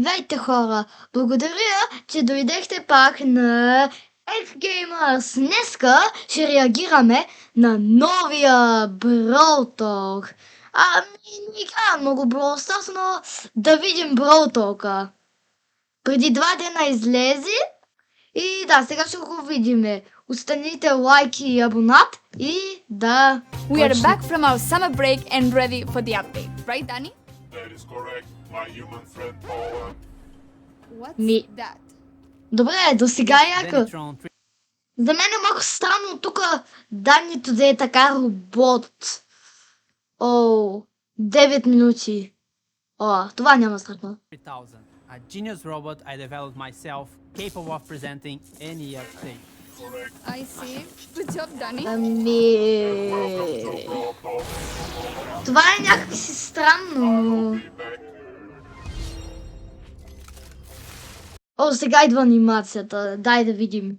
Здравейте, хора! Благодаря, че дойдехте пак на EggGamers. Днеска ще реагираме на новия Brawl Talk. Не играя много Brawl Stars, но да видим Brawl Talk. Преди 2 дена излезе и да, сега ще го видим. Останете лайк и абонат и да... We are back from our summer break and ready for the update, right, Danny? That is correct, my human friend Paula. What's that? Добре, до сега е яко. За мен е малко странно тук данните да е така робот. 9 минути. Това няма страшно. A genius robot I developed myself, capable of presenting any update. I see. Good job, Danny. Това е някакси си странно. Сега идва анимацията. Дай да видим.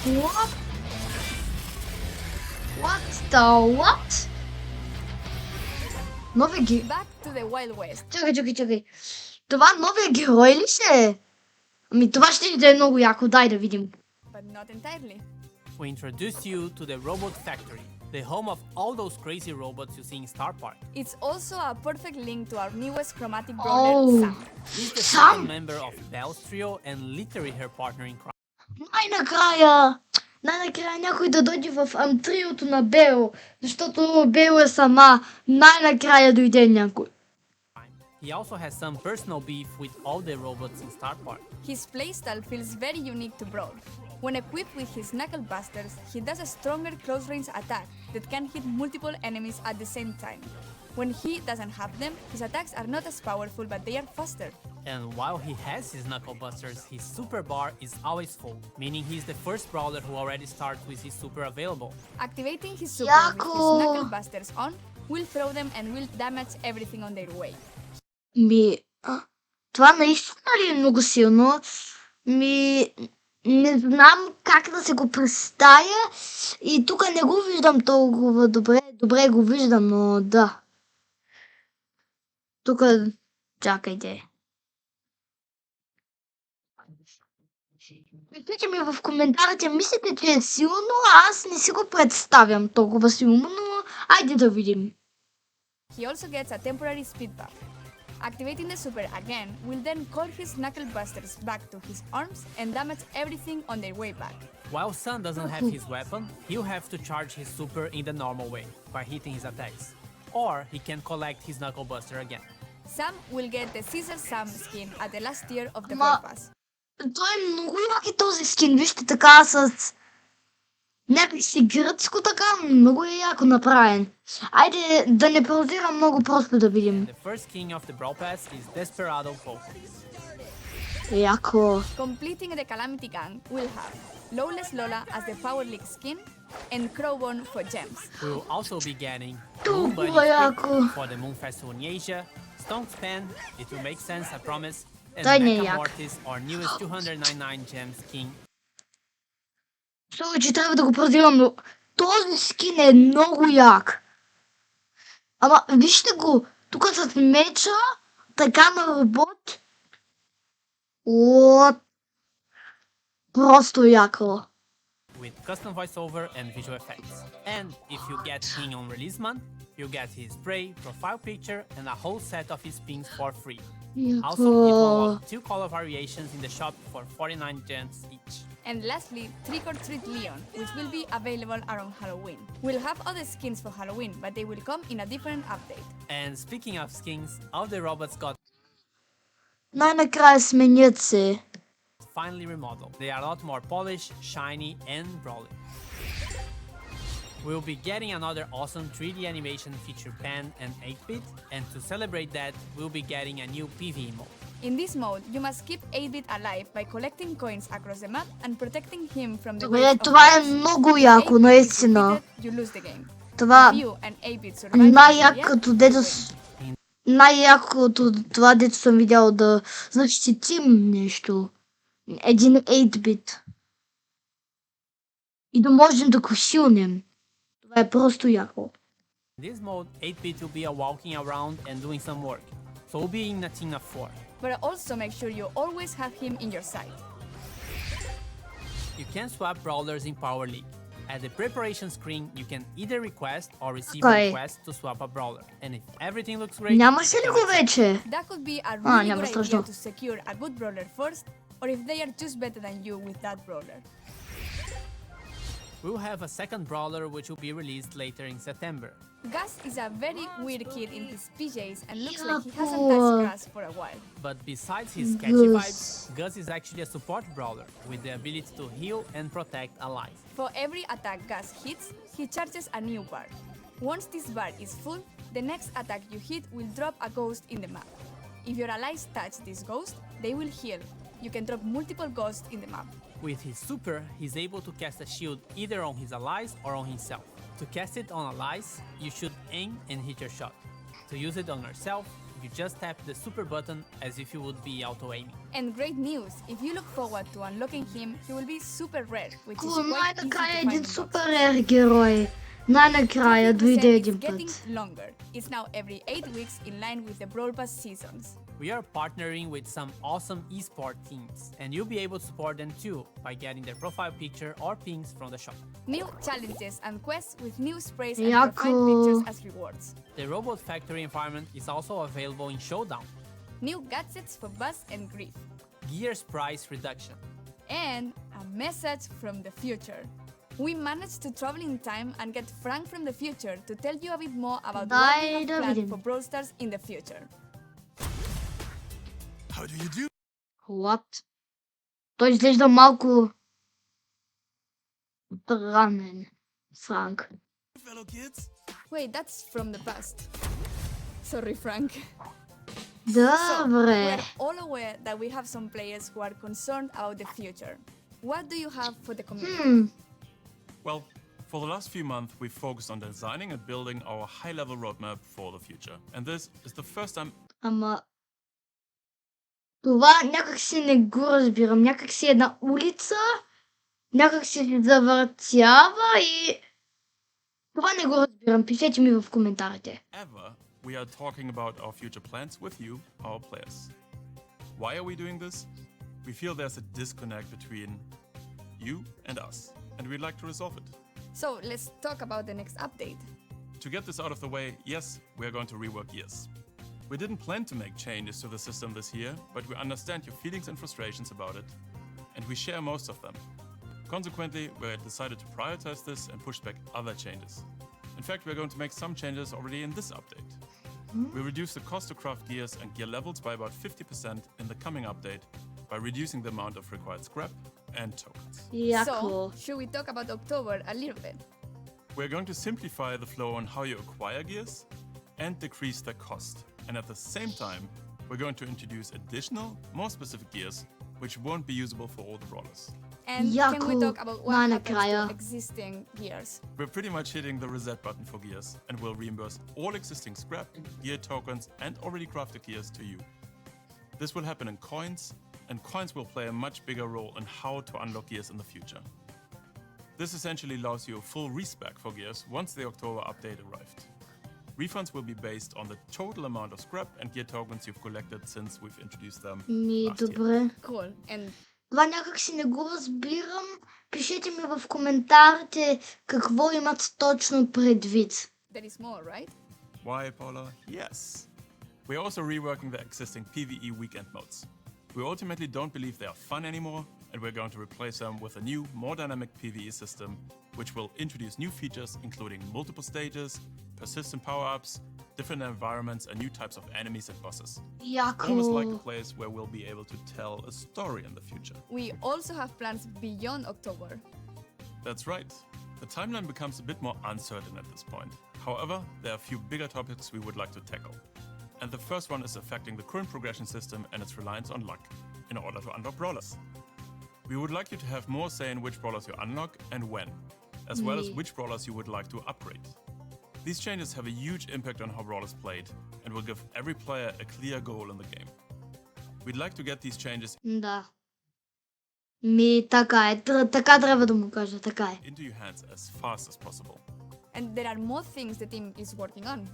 What? What the what? Новия герой. Back to the Wild West. Чакай. Това новия герой ли ще е? Това ще да е много яко. Дай да видим. But not entirely. We introduce you to the Robot Factory, the home of all those crazy robots you see in Star Park. It's also a perfect link to our newest chromatic brawler, Sam. He's the second member of Bell's trio and literally her partner in crime. Най-накрая някой да дойде в триото на Бел, защото Бел е сама. Най-накрая дойде някой. He also has some personal beef with all the robots in Star Park. His playstyle feels very unique to Brawl. When equipped with his knuckle busters, he does a stronger close-range attack that can hit multiple enemies at the same time. When he doesn't have them, his attacks are not as powerful, but they are faster. And while he has his knuckle busters, his super bar is always full, meaning he's the first brawler who already starts with his super available. Activating his super with his knuckle busters on will throw them and will damage everything on their way. Това наистина ли е много силно? Не знам как да се го представя и тук не го виждам толкова добре. Добре го виждам, но да. Тук чакайте. Пишете ми в коментарите, мислите, че е силно, аз не си го представям толкова силно, но айде да видим. He also gets a temporary speed buff. Activating the super again will then call his knuckle busters back to his arms and damage everything on their way back. While Sun doesn't have his weapon, he'll have to charge his super in the normal way, by hitting his attacks. Or he can collect his knuckle buster again. Sam will get the Caesar Sam skin at the last tier of the Brawl Pass. Той е много як и този скин, вижте така с някакси гръцко така, много е яко направен. Айде да не паузирам много, просто да видим. The first king of the Brawl Pass is Desperado Pope. Яко. Completing the Calamity Gang will have Lawless Lola as the Power League skin and Crowbone for gems. We will also be getting Tuh, Moon Bunny яко. for the Moon Festival in Asia, Stone's Pen, it will make sense, I promise, and Дай не Mecha як. Mortis, our newest 299 gems king. Че трябва да го паузирам, но този скин е много як. Ама вижте го, тук с меча, така на робот. Просто яко. With custom voiceover and visual effects. And if you get King on release month, you get his spray, profile picture, and a whole set of his pins for free. Also, it will unlock 2 color variations in the shop for 49 gems each. And lastly, Trick or Treat Leon, which will be available around Halloween. We'll have other skins for Halloween, but they will come in a different update. And speaking of skins, all the robots got Най-накрая сменят се. finally remodeled. They are a lot more polished, shiny, and brawly. We'll be getting another awesome 3D animation feature Pan and 8-bit, and to celebrate that, we'll be getting a new PvE mode. In this mode, you must keep 8-bit alive by collecting coins across the map and protecting him from the Добре, waves of това е death. много If яко, 8-bit is наистина. defeated, you lose the game. Това If you and 8-bit survive the най-як period, като дето най-якото от това, дето съм видял, да защитим нещо. Един 8-бит. И да можем да го шилнем. Това е просто яко. In this mode, 8-bit will be walking around and doing some work, so we'll be in a team of 4. But also make sure you always have him in your side. You can swap brawlers in Power League. At the preparation screen, you can either request or receive a Okay. request to swap a brawler. And if everything looks great, Нямаше ли го вече? That could be a Ah, really няма good страшно. idea to secure a good brawler first, or if they are just better than you with that brawler. we'll have a second brawler which will be released later in September. Gus is a very weird kid in his PJs and looks like he Yeah, hasn't cool. touched grass for a while. But besides his catchy Gus. vibes, Gus is actually a support brawler with the ability to heal and protect allies. For every attack Gus hits, he charges a new bar. Once this bar is full, the next attack you hit will drop a ghost in the map. If your allies touch this ghost, they will heal. You can drop multiple ghosts in the map. With his super, he's able to cast a shield either on his allies or on himself. To cast it on allies, you should aim and hit your shot. To use it on yourself, you just tap the super button as if you would be auto-aiming. And great news, if you look forward to unlocking him, he will be super rare, which is Cool, quite easy to най-накрая find един in box. супер рер герой. Най-накрая дойде 50% един is getting път. longer. It's now every 8 weeks in line with the Brawl Pass seasons. We are partnering with some awesome esport teams, and you'll be able to support them too by getting their profile picture or pings from the shop. New challenges and quests with new sprays and Yeah, profile cool. pictures as rewards. The Robot Factory environment is also available in Showdown. New gadgets for Buzz and Grief. Gears price reduction. And a message from the future. We managed to travel in time and get Frank from the future to tell you a bit more about what we have Дай да planned видим. for Brawl Stars in the future. How do you do? What? Той изглежда малко странен, Франк. Fellow kids? Wait, that's from the past. Sorry, Frank. Добре. We're all aware that we have some players who are concerned about the future. What do you have for the community? Well, for the last few months, we've focused on designing and building our high-level roadmap for the future. And this is the first time Ама... Това някак си не го разбирам. Някак си една улица, някак си се завъртява и... Това не го разбирам. Пишете ми в коментарите. ever we are talking about our future plans with you, our players. Why are we doing this? We feel there's a disconnect between you and us, and we'd like to resolve it. So let's talk about the next update. To get this out of the way, yes, we are going to rework Gears. We didn't plan to make changes to the system this year, but we understand your feelings and frustrations about it, and we share most of them. Consequently, we decided to prioritize this and push back other changes. In fact, we're going to make some changes already in this update. We reduce the cost to craft gears and gear levels by about 50% in the coming update by reducing the amount of required scrap and tokens. Яко. So, should we talk about October a little bit? We're going to simplify the flow on how you acquire gears and decrease their cost. And at the same time, we're going to introduce additional, more specific gears which won't be usable for all the brawlers. And can we Яко. talk about what happens Най-накрая. to existing gears? We're pretty much hitting the reset button for gears and will reimburse all existing scrap, gear tokens, and already crafted gears to you. This will happen in coins, and coins will play a much bigger role in how to unlock gears in the future. This essentially allows you a full respec for gears once the October update arrived. Refunds will be based on the total amount of scrap and gear tokens you've collected since we've introduced them Ми, last year. добре. Cool. And Това някак си не го разбирам. Пишете ми в коментарите какво имат точно предвид. there is more, right? Why, Paula? Yes. We're also reworking the existing PvE weekend modes. We ultimately don't believe they are fun anymore, and we're going to replace them with a new, more dynamic PvE system, which will introduce new features including multiple stages, persistent power-ups, different environments, and new types of enemies and bosses. Almost like a Яко. place where we'll be able to tell a story in the future. We also have plans beyond October. That's right. The timeline becomes a bit more uncertain at this point. However, there are a few bigger topics we would like to tackle. And the first one is affecting the current progression system and its reliance on luck in order to unlock brawlers. We would like you to have more say in which brawlers you unlock and when, as well as Me. which brawlers you would like to upgrade. These changes have a huge impact on how Brawl is played and will give every player a clear goal in the game. We'd like to get these changes Да. Така е. Така трябва да му кажа, така е. into your hands as fast as possible. And there are more things the team is working on.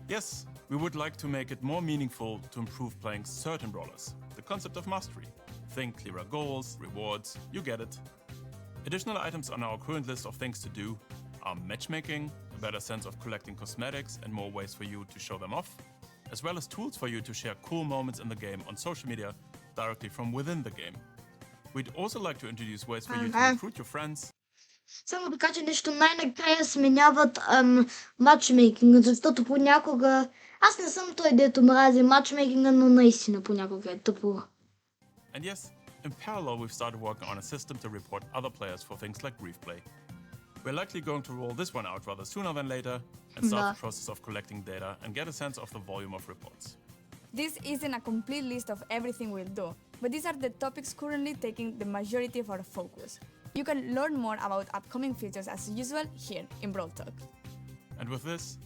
Yes, we would like to make it more meaningful to improve playing certain brawlers. The concept of mastery. Think clearer goals, rewards, you get it. Additional items on our current list of things to do are matchmaking, a better sense of collecting cosmetics and more ways for you to show them off, as well as tools for you to share cool moments in the game on social media directly from within the game. We'd also like to introduce ways for you to recruit your friends. Само да кажа нещо, най-накрая сменяват матчмейкинга, защото понякога... Аз не съм той, дето мрази матчмейкинга, но наистина понякога е тъпо. And yes, in parallel we've started working on a system to report other players for things like grief play. We're likely going to roll this one out rather sooner than later and start the process of collecting data and get a sense of the volume of reports. This isn't a complete list of everything we'll do, but these are the topics currently taking the majority of our focus. You can learn more about upcoming features as usual here in Brawl Talk. And with this,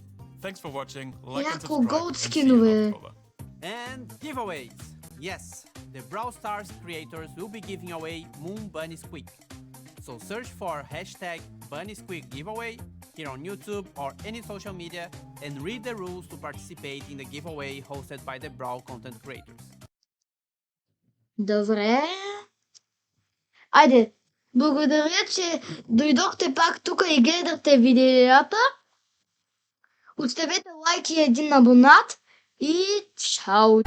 thanks for watching, like and Яко subscribe, gold and see you in skin-ове. October. And giveaways. Yes, the Brawl Stars creators will be giving away Moon Bunny Squeak. So search for hashtag Bunny Squeak giveaway here on YouTube or any social media and read the rules to participate in the giveaway hosted by the Brawl content creators. Добре. Айде, благодаря, че дойдохте пак тук и гледахте видеята. Оставете лайк и един абонат и чао!